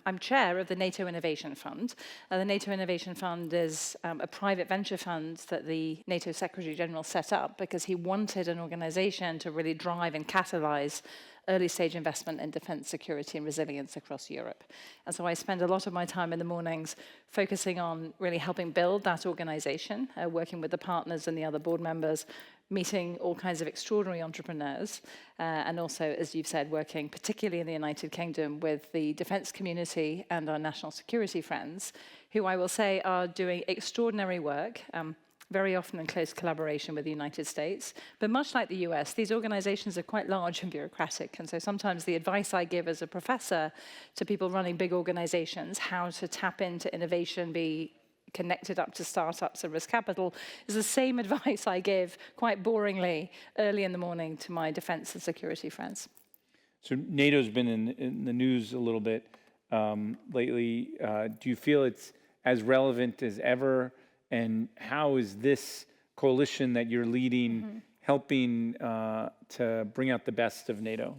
I'm chair of the NATO Innovation Fund. The NATO Innovation Fund is a private venture fund that the NATO Secretary General set up because he wanted an organization to really drive and catalyze early stage investment in defense, security, and resilience across Europe. And so I spend a lot of my time in the mornings focusing on really helping build that organization, working with the partners and the other board members, meeting all kinds of extraordinary entrepreneurs, and also, as you've said, working particularly in the United Kingdom with the defense community and our national security friends, who I will say are doing extraordinary work, very often in close collaboration with the United States. But much like the US, these organizations are quite large and bureaucratic. And so sometimes the advice I give as a professor to people running big organizations, how to tap into innovation, be connected up to startups and risk capital, is the same advice I give quite boringly early in the morning to my defense and security friends. So NATO's been in the news a little bit lately. Do you feel it's as relevant as ever? And how is this coalition that you're leading helping to bring out the best of NATO?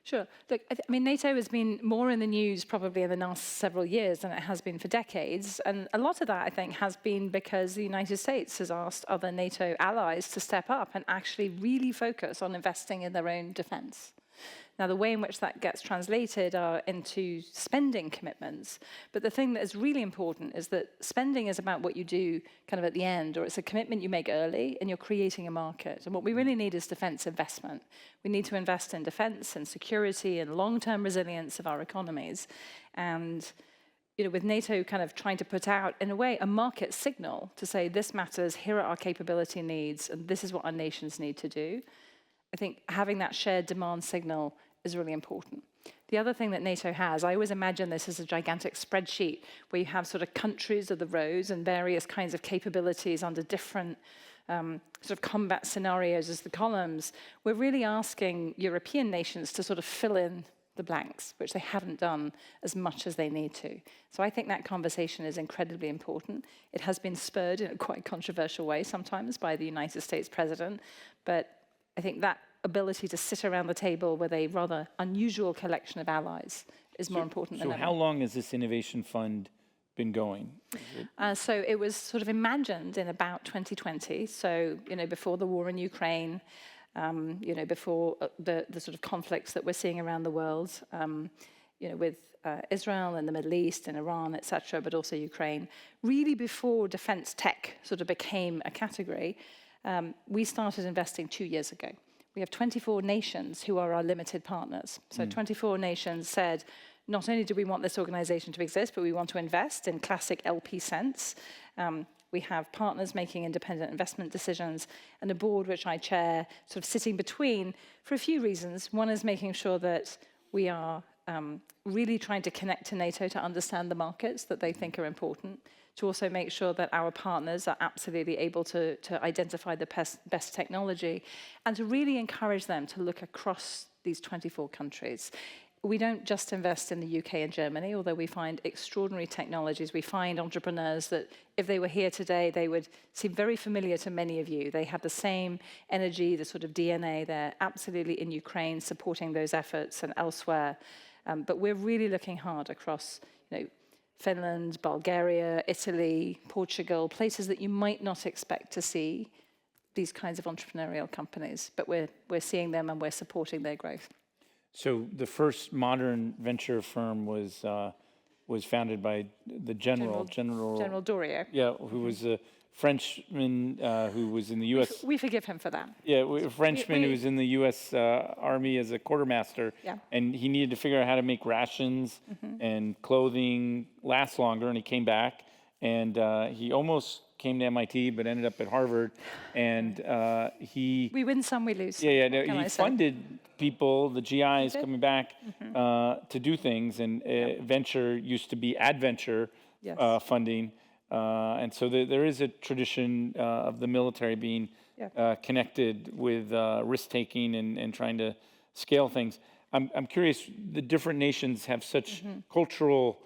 Sure. Look, I mean, NATO has been more in the news probably in the last several years than it has been for decades. And a lot of that, I think, has been because the United States has asked other NATO allies to step up and actually really focus on investing in their own defense. Now, the way in which that gets translated are into spending commitments. But the thing that is really important is that spending is about what you do kind of at the end, or it's a commitment you make early, and you're creating a market. And what we really need is defense investment. We need to invest in defense and security and long-term resilience of our economies. And with NATO kind of trying to put out, in a way, a market signal to say, this matters, here are our capability needs, and this is what our nations need to do. I think having that shared demand signal is really important. The other thing that NATO has, I always imagine this as a gigantic spreadsheet where you have sort of countries of the rows and various kinds of capabilities under different sort of combat scenarios as the columns. We're really asking European nations to sort of fill in the blanks, which they haven't done as much as they need to. So I think that conversation is incredibly important. It has been spurred in a quite controversial way sometimes by the United States president, but I think that ability to sit around the table with a rather unusual collection of allies is more important than ever. So how long has this innovation fund been going? So it was sort of imagined in about 2020. So, before the war in Ukraine, before the sort of conflicts that we're seeing around the world, with Israel and the Middle East and Iran, et cetera, but also Ukraine. Really before defense tech sort of became a category, we started investing 2 years ago. We have 24 nations who are our limited partners. So 24 nations said, not only do we want this organization to exist, but we want to invest in classic LP sense. We have partners making independent investment decisions and a board which I chair, sort of sitting between for a few reasons. One is making sure that we are really trying to connect to NATO to understand the markets that they think are important, to also make sure that our partners are absolutely able to identify the best technology, and to really encourage them to look across these 24 countries. We don't just invest in the UK and Germany, although we find extraordinary technologies. We find entrepreneurs that if they were here today, they would seem very familiar to many of you. They have the same energy, the sort of DNA. They're absolutely in Ukraine supporting those efforts and elsewhere. But we're really looking hard across, Finland, Bulgaria, Italy, Portugal, places that you might not expect to see these kinds of entrepreneurial companies. But we're seeing them and we're supporting their growth. So the first modern venture firm was founded by the General Doriot. Yeah, who was a Frenchman who was in the U.S. We forgive him for that. Yeah, a Frenchman who was in the U.S. Army as a quartermaster, and he needed to figure out how to make rations and clothing last longer, and he came back, and he almost came to MIT, but ended up at Harvard, and We win some, we lose. He funded people, the GIs coming back to do things, and venture used to be adventure funding. And so there is a tradition of the military being connected with risk-taking and trying to scale things. I'm curious, the different nations have such cultural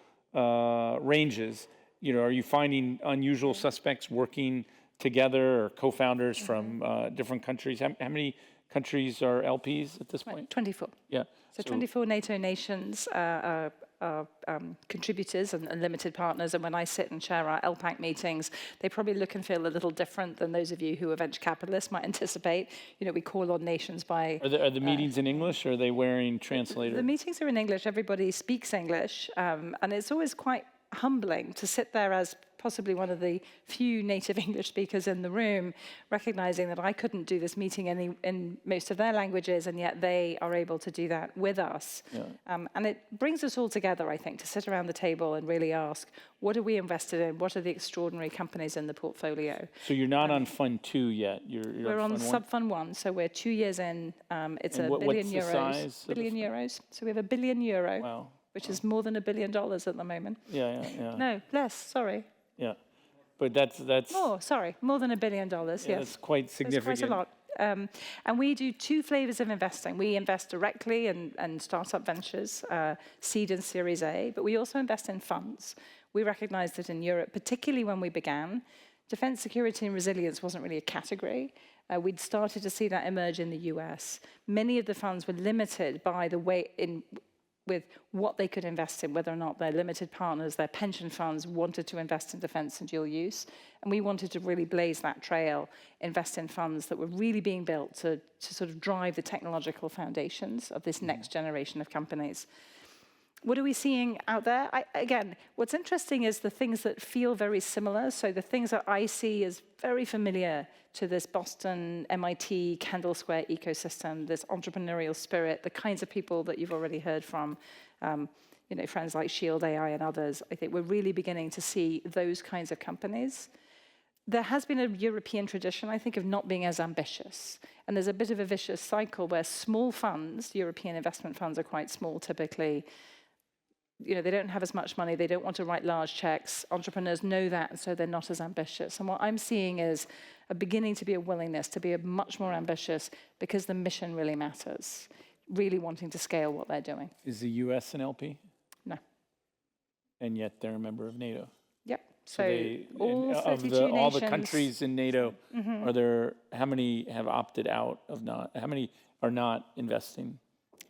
ranges. Are you finding unusual suspects working together or co-founders from different countries? How many countries are LPs at this point? 24. Yeah. So 24 NATO nations are contributors and limited partners, and when I sit and chair our LPAC meetings, they probably look and feel a little different than those of you who are venture capitalists might anticipate. You know, we call on nations by... Are the meetings in English, or are they wearing translators? The meetings are in English. Everybody speaks English, and it's always quite humbling to sit there as possibly one of the few native English speakers in the room, recognizing that I couldn't do this meeting in most of their languages, and yet they are able to do that with us. Yeah. And it brings us all together, I think, to sit around the table and really ask, what are we invested in? What are the extraordinary companies in the portfolio? So you're not on Fund 2 yet? We're on Sub-Fund 1, so we're 2 years in. It's and €1 billion. What's the size? Billion euros. So we have €1 billion. Wow. Which is more than $1 billion at the moment. Yeah. No, less, sorry. Yeah, but that's... More, sorry, more than $1 billion, yes. That's quite significant. That's quite a lot. And we do 2 flavors of investing. We invest directly in startup ventures, seed and Series A, but we also invest in funds. We recognize that in Europe, particularly when we began, defense, security, and resilience wasn't really a category. We'd started to see that emerge in the US. Many of the funds were limited by the way with what they could invest in, whether or not their limited partners, their pension funds wanted to invest in defense and dual use. And we wanted to really blaze that trail, invest in funds that were really being built to sort of drive the technological foundations of this next generation of companies. What are we seeing out there? Again, what's interesting is the things that feel very similar. So the things that I see as very familiar to this Boston, MIT, Kendall Square ecosystem, this entrepreneurial spirit, the kinds of people that you've already heard from, you know, friends like Shield AI and others. I think we're really beginning to see those kinds of companies. There has been a European tradition, I think, of not being as ambitious. And there's a bit of a vicious cycle where small funds, European investment funds are quite small typically, you know, they don't have as much money, they don't want to write large checks. Entrepreneurs know that, and so they're not as ambitious. And what I'm seeing is a beginning to be a willingness to be much more ambitious because the mission really matters, really wanting to scale what they're doing. Is the US an LP? No. And yet they're a member of NATO? Yep. So all 32 nations. All the countries in NATO, are there, how many have opted out of how many are not investing?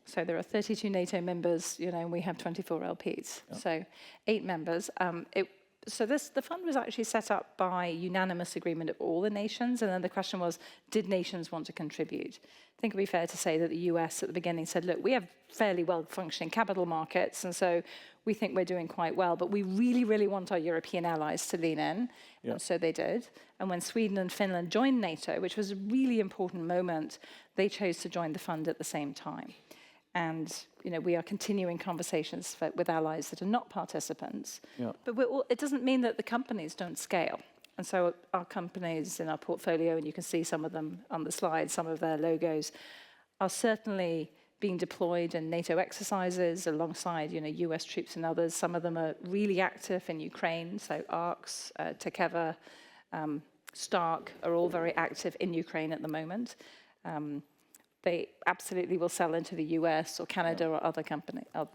So there are 32 NATO members, you know, and we have 24 LPs. Yep. So 8 members. The fund was actually set up by unanimous agreement of all the nations, and then the question was, did nations want to contribute? I think it would be fair to say that the US at the beginning said, look, we have fairly well-functioning capital markets, and so we think we're doing quite well, but we really, really want our European allies to lean in, yep. And so they did. And when Sweden and Finland joined NATO, which was a really important moment, they chose to join the fund at the same time. And you know, we are continuing conversations with allies that are not participants. Yeah. But it doesn't mean that the companies don't scale. And so our companies in our portfolio, and you can see some of them on the slide, some of their logos, are certainly being deployed in NATO exercises alongside, you know, US troops and others. Some of them are really active in Ukraine. So ARX, Takeva, Stark are all very active in Ukraine at the moment. They absolutely will sell into the US or Canada or other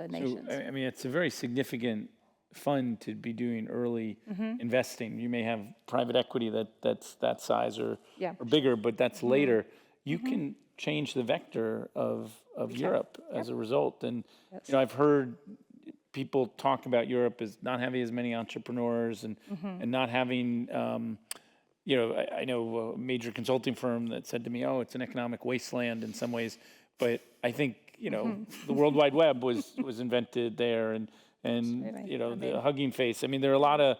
nations. So, I mean, it's a very significant fund to be doing early investing. You may have private equity that's that size or bigger, but that's later. You can change the vector of Europe as a result. And you know, I've heard people talk about Europe as not having as many entrepreneurs and not having you know, I know a major consulting firm that said to me, oh, it's an economic wasteland in some ways. But I think, you know, the World Wide Web was invented there, and you know, the Hugging Face. I mean, there are a lot of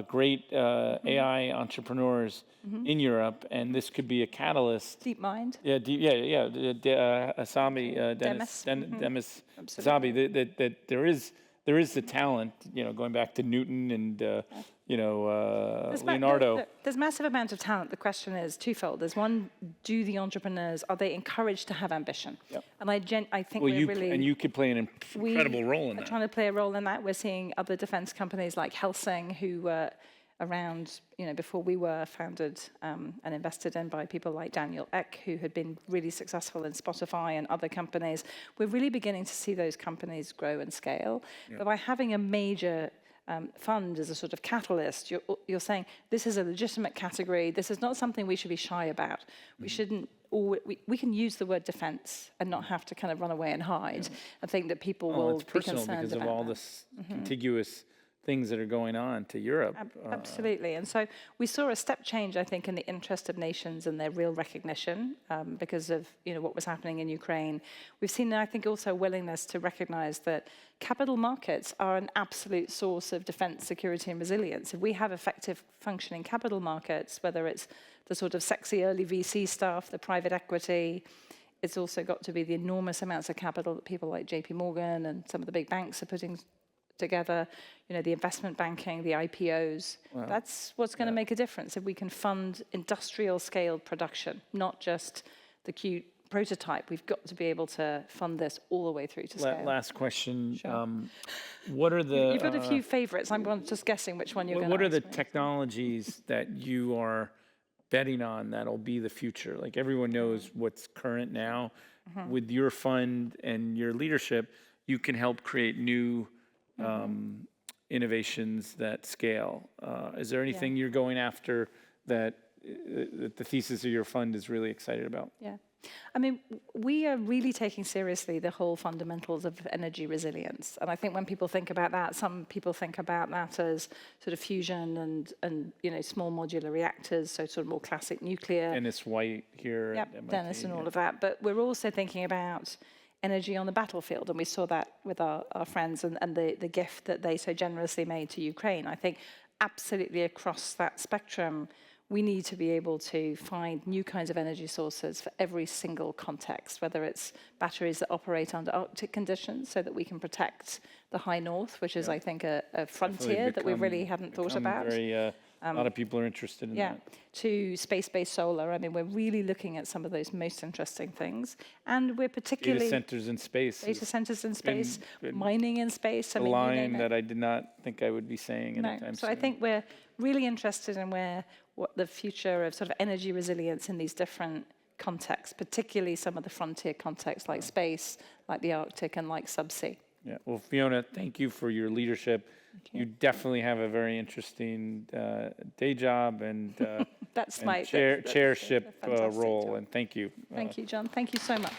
great AI entrepreneurs in Europe, and this could be a catalyst. DeepMind. Yeah, Demis Hassabis, that there is the talent, you know, going back to Newton and, you know, Leonardo. There's massive amount of talent. The question is twofold. There's one, do the entrepreneurs, are they encouraged to have ambition? Yep. And I think we're really... And you could play an incredible role in that. We're trying to play a role in that. We're seeing other defense companies like Helsing, who were around, you know, before we were founded and invested in by people like Daniel Ek, who had been really successful in Spotify and other companies. We're really beginning to see those companies grow and scale. Yep. But by having a major fund as a sort of catalyst, you're saying this is a legitimate category. This is not something we should be shy about. We shouldn't. We can use the word defense and not have to kind of run away and hide. I think that people will it's be personal concerned because about of all that. this contiguous things that are going on to Europe. Absolutely. And so we saw a step change, I think, in the interest of nations and their real recognition because of what was happening in Ukraine. We've seen, I think, also a willingness to recognize that capital markets are an absolute source of defense, security, and resilience. If we have effective functioning capital markets, whether it's the sort of sexy early VC stuff, the private equity, it's also got to be the enormous amounts of capital that people like JP Morgan and some of the big banks are putting together, the investment banking, the IPOs. Wow. That's what's going to make a difference if we can fund industrial scaled production, not just the cute prototype. We've got to be able to fund this all the way through to scale. Last question. Sure. What are the... You've got a few favorites. I'm just guessing which one you're going to What are the technologies that you are betting on that'll be the future? Like everyone knows what's current now. With your fund and your leadership, you can help create new innovations that scale. Is there anything you're going after that the thesis of your fund is really excited about? Yeah. I mean, we are really taking seriously the whole fundamentals of energy resilience. And I think when people think about that, some people think about that as sort of fusion and small modular reactors, so sort of more classic nuclear. Dennis White here. Yep, at MIT, Dennis and all of that. But we're also thinking about energy on the battlefield, and we saw that with our friends and the gift that they so generously made to Ukraine. I think absolutely across that spectrum, we need to be able to find new kinds of energy sources for every single context, whether it's batteries that operate under Arctic conditions so that we can protect the high north, which is, I think, a frontier that we really hadn't thought about. A lot of people are interested in that. To space-based solar. I mean, we're really looking at some of those most interesting things. And we're particularly... Data centers in space. Data centers in space, mining in space. I mean, a line that I did not think I would be saying anytime soon. So I think we're really interested in what the future of sort of energy resilience in these different contexts, particularly some of the frontier contexts like space, like the Arctic, and like subsea. Yeah. Well, Fiona, thank you for your leadership. You definitely have a very interesting day job and, that's chairship role. And thank you. Thank you, John. Thank you so much.